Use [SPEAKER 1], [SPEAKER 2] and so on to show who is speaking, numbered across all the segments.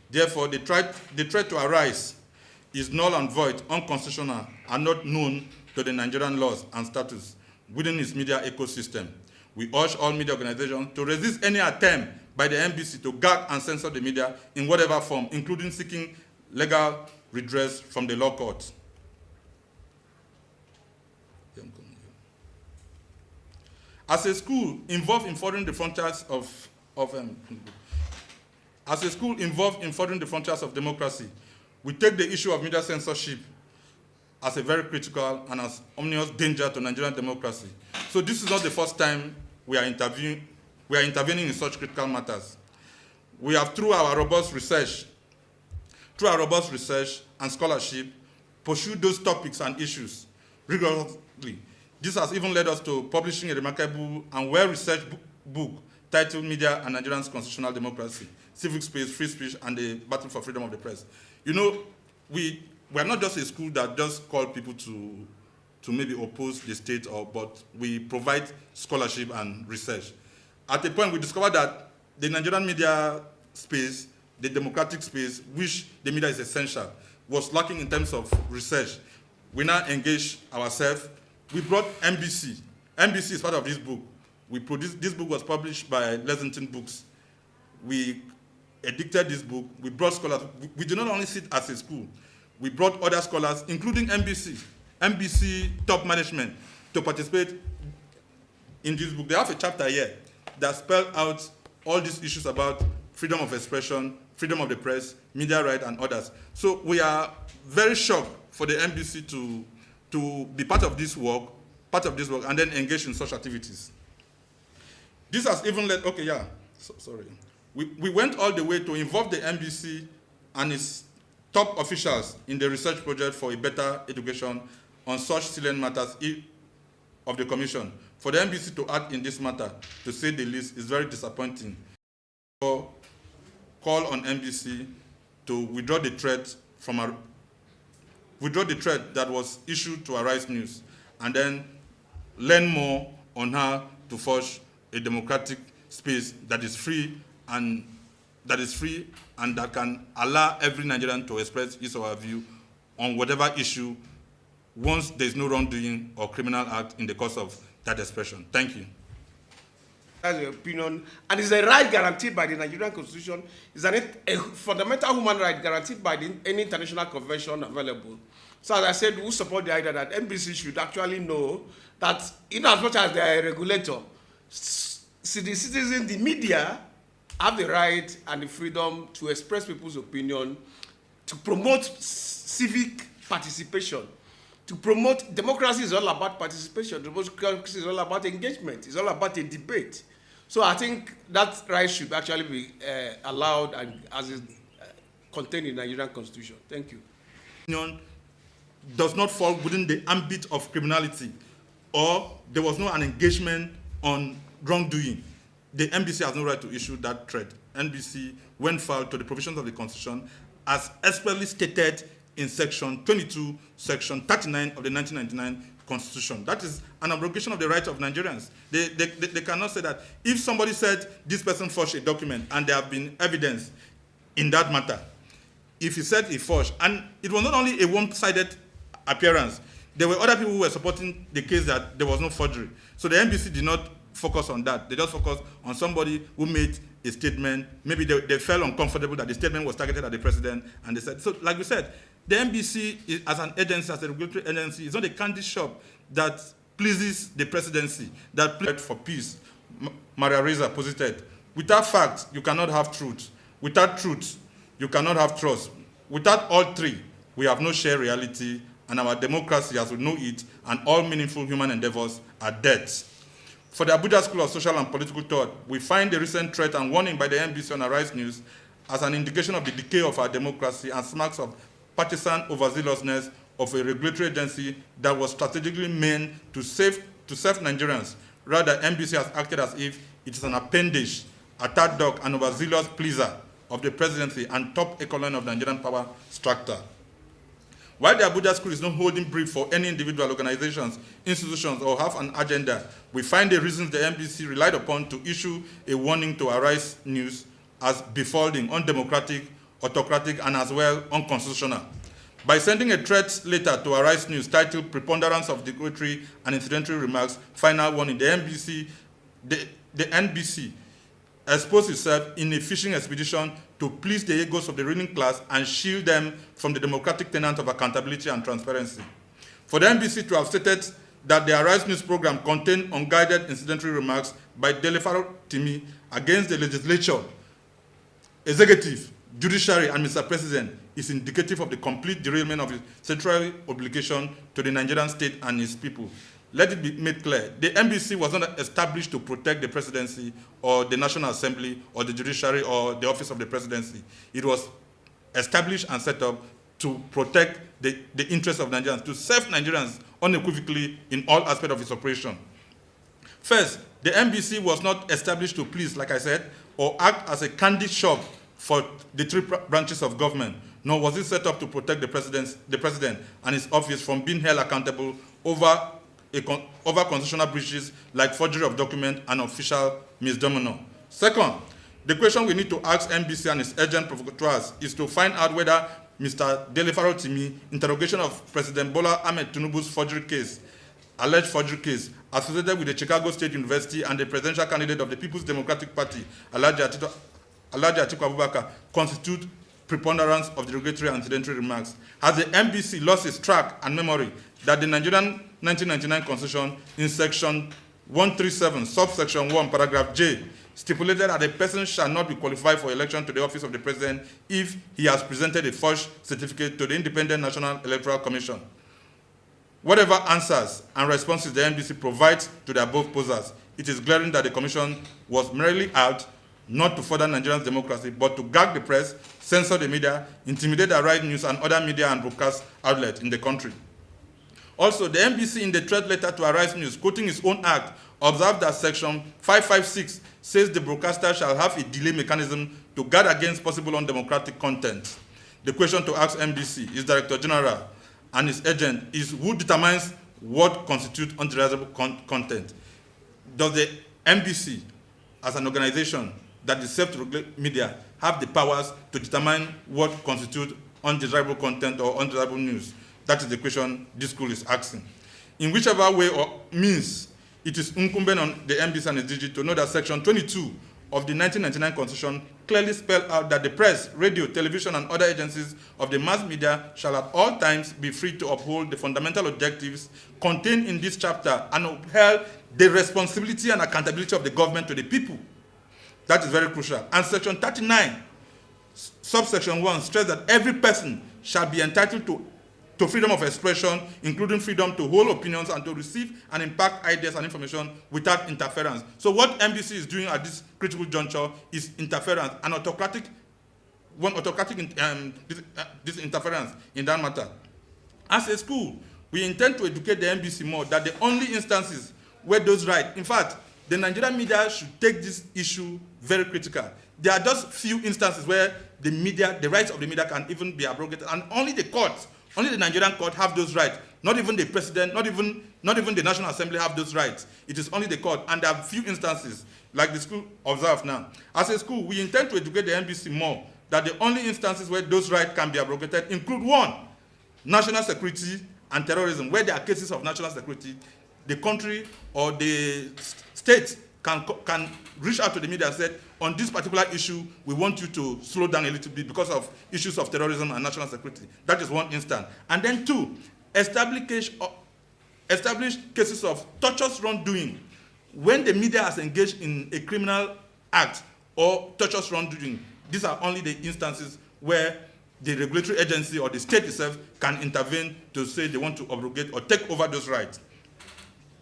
[SPEAKER 1] Therefore, the threat to arise is null and void, unconstitutional, and not known to the Nigerian laws and statutes within its media ecosystem. We urge all media organizations to resist any attempt by the NBC to gag and censor the media in whatever form, including seeking legal redress from the law courts. As a school involved in furthering the frontiers of democracy, we take the issue of media censorship as a very critical and as ominous danger to Nigerian democracy. So this is not the first time we are intervening in such critical matters. We have, through our robust research and scholarship, pursued those topics and issues rigorously. This has even led us to publishing a remarkable and well-researched book titled Media and Nigerian's Constitutional Democracy, Civic Space, Free Speech, and the Battle for Freedom of the Press. You know, we are not just a school that just call people to maybe oppose the state, but we provide scholarship and research. At a point, we discovered that the Nigerian media space, the democratic space, which the media is essential, was lacking in terms of research. We now engage ourselves. We brought NBC. NBC is part of this book. This book was published by Lexington Books. We edited this book. We brought scholars. We did not only sit as a school. We brought other scholars, including NBC top management, to participate in this book. They have a chapter here that spells out all these issues about freedom of expression, freedom of the press, media rights, and others. So we are very shocked for the NBC to be part of this work, and then engage in such activities. This has even led, we went all the way to involve the NBC and its top officials in the research project for a better education on such salient matters of the Commission. For the NBC to act in this matter, to say the least, is very disappointing. So, call on NBC to withdraw the threat that was issued to Arise News, and then learn more on how to forge a democratic space that is free and that can allow every Nigerian to express his or her view on whatever issue once there is no wrongdoing or criminal act in the course of that expression. Thank you.
[SPEAKER 2] That's the opinion, and it's a right guaranteed by the Nigerian Constitution. It's a fundamental human right guaranteed by any international convention available. So as I said, we support the idea that NBC should actually know that in as much as they are a regulator, the citizens, the media, have the right and the freedom to express people's opinion, to promote civic participation, to promote democracy is all about participation. Democracy is all about engagement. It's all about a debate. So I think that right should actually be allowed and as is contained in the Nigerian Constitution. Thank you.
[SPEAKER 1] Does not fall within the ambit of criminality, or there was no an engagement on wrongdoing. The NBC has no right to issue that threat. NBC went foul to the provisions of the Constitution as expressly stated in Section 22, Section 39 of the 1999 Constitution. That is an abrogation of the rights of Nigerians. They cannot say that if somebody said this person forged a document and there have been evidence in that matter, if he said he forged, and it was not only a one-sided appearance, there were other people who were supporting the case that there was no forgery. So the NBC did not focus on that. They just focused on somebody who made a statement. Maybe they felt uncomfortable that the statement was targeted at the president, and they said, so like we said, the NBC as an agency, as a regulatory agency, is not a candy shop that pleases the presidency, that pleads for peace. Maria Reza posited, without facts, you cannot have truth. Without truth, you cannot have trust. Without all three, we have no shared reality, and our democracy as we know it, and all meaningful human endeavors are dead. For the Abuja School of Social and Political Thought, we find the recent threat and warning by the NBC on Arise News as an indication of the decay of our democracy and smacks of partisan overzealousness of a regulatory agency that was strategically meant to serve Nigerians. Rather, NBC has acted as if it is an appendage, a third dog, an overzealous pleaser of the presidency and top echelon of the Nigerian power structure. While the Abuja School is not holding brief for any individual organizations, institutions, or have an agenda, we find the reasons the NBC relied upon to issue a warning to Arise News as befalling, undemocratic, autocratic, and as well unconstitutional. By sending a threat letter to Arise News titled Preponderance of Derogatory and Incidental Remarks, Final Warning, the NBC exposed itself in a fishing expedition to please the egos of the ruling class and shield them from the democratic tenet of accountability and transparency. For the NBC to have stated that the Arise News program contained unguided incidental remarks by Delefaro Timi against the legislature, executive, judiciary, and Mr. President is indicative of the complete derailment of his statutory obligation to the Nigerian state and its people. Let it be made clear, the NBC was not established to protect the presidency or the National Assembly or the judiciary or the office of the presidency. It was established and set up to protect the interests of Nigerians, to serve Nigerians unequivocally in all aspects of its operation. First, the NBC was not established to please, like I said, or act as a candy shop for the three branches of government, nor was it set up to protect the president and his office from being held accountable over constitutional breaches like forgery of document and official misdemeanor. Second, the question we need to ask NBC and its agent provocateurs is to find out whether Mr. Delefaro Timi interrogation of President Bola Ahmed Tinubu's forgery case, alleged forgery case, associated with the Chicago State University and the presidential candidate of the People's Democratic Party, Alhaji Atiku Abubakar, constitute preponderance of derogatory and incidental remarks. Has the NBC lost its track and memory that the Nigerian 1999 Constitution in section 137, subsection 1, paragraph J, stipulated that a person shall not be qualified for election to the office of the president if he has presented a forged certificate to the Independent National Electoral Commission? Whatever answers and responses the NBC provides to the above posers, it is glaring that the commission was merely out not to further Nigerian democracy, but to gag the press, censor the media, intimidate the Arise News and other media and broadcast outlets in the country. Also, the NBC in the threat letter to Arise News, quoting its own act, observed that section 556 says the broadcaster shall have a delay mechanism to guard against possible undemocratic content. The question to ask NBC, its Director General, and its agent is who determines what constitutes undesirable content. Does the NBC, as an organization that is set to regulate media, have the powers to determine what constitutes undesirable content or undesirable news? That is the question this school is asking. In whichever way or means, it is incumbent on the NBC and its DG to know that Section 22 of the 1999 Constitution clearly spelled out that the press, radio, television, and other agencies of the mass media shall at all times be free to uphold the fundamental objectives contained in this chapter and uphold the responsibility and accountability of the government to the people. That is very crucial. And Section 39, subsection 1, stress that every person shall be entitled to freedom of expression, including freedom to hold opinions and to receive and impart ideas and information without interference. So what NBC is doing at this critical juncture is interference, an autocratic this interference in that matter. As a school, we intend to educate the NBC more that the only instances where those rights, in fact, the Nigerian media should take this issue very critical. There are just few instances where the media, the rights of the media can even be abrogated, and only the courts, only the Nigerian court have those rights. Not even the president, not even the National Assembly have those rights. It is only the court, and there are few instances, like the school observed now. As a school, we intend to educate the NBC more that the only instances where those rights can be abrogated include one, national security and terrorism. Where there are cases of national security, the country or the state can reach out to the media and say, on this particular issue, we want you to slow down a little bit because of issues of terrorism and national security. That is one instance. And then two, establish cases of tortious wrongdoing. When the media has engaged in a criminal act or tortious wrongdoing, these are only the instances where the regulatory agency or the state itself can intervene to say they want to abrogate or take over those rights.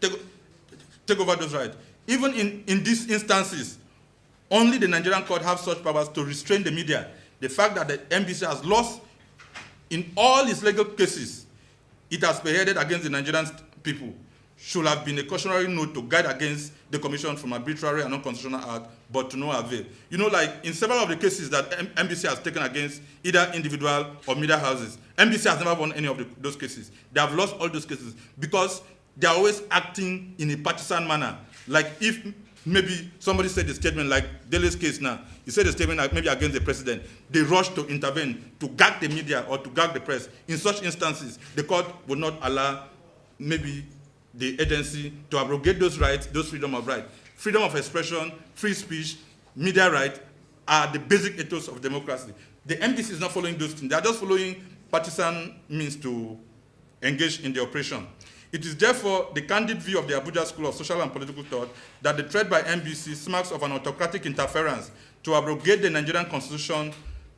[SPEAKER 1] Take over those rights. Even in these instances, only the Nigerian court have such powers to restrain the media. The fact that the NBC has lost in all its legal cases, it has beheaded against the Nigerian people, should have been a cautionary note to guide against the commission from arbitrary and unconstitutional act, but to no avail. You know, like in several of the cases that NBC has taken against either individual or media houses, NBC has never won any of those cases. They have lost all those cases because they are always acting in a partisan manner. Like if maybe somebody said a statement like Dele's case now, he said a statement like maybe against the president, they rush to intervene to gag the media or to gag the press. In such instances, the court would not allow maybe the agency to abrogate those rights, those freedom of right. Freedom of expression, free speech, media right are the basic ethos of democracy. The NBC is not following those things. They are just following partisan means to engage in the operation. It is therefore the candid view of the Abuja School of Social and Political Thought that the threat by NBC smacks of an autocratic interference to abrogate the Nigerian Constitution,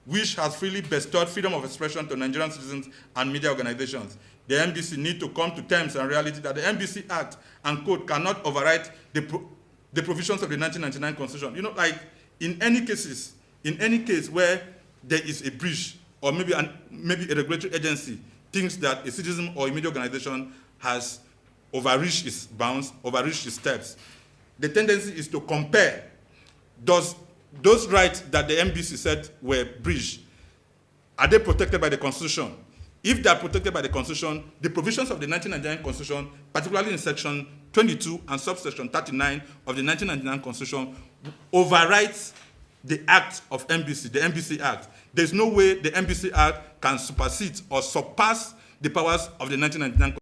[SPEAKER 1] which has freely bestowed freedom of expression to Nigerian citizens and media organizations. The NBC need to come to terms and reality that the NBC Act and Code cannot override the provisions of the 1999 Constitution. You know, like in any case where there is a breach or maybe a regulatory agency thinks that a citizen or a media organization has overreached its bounds, overreached its steps, the tendency is to compare those rights that the NBC said were breached. Are they protected by the Constitution? If they are protected by the Constitution, the provisions of the 1999 Constitution, particularly in Section 22 and subsection 39 of the 1999 Constitution, overrides the act of NBC, the NBC Act. There's no way the NBC Act can supersede or surpass the powers of the 1999 Constitution.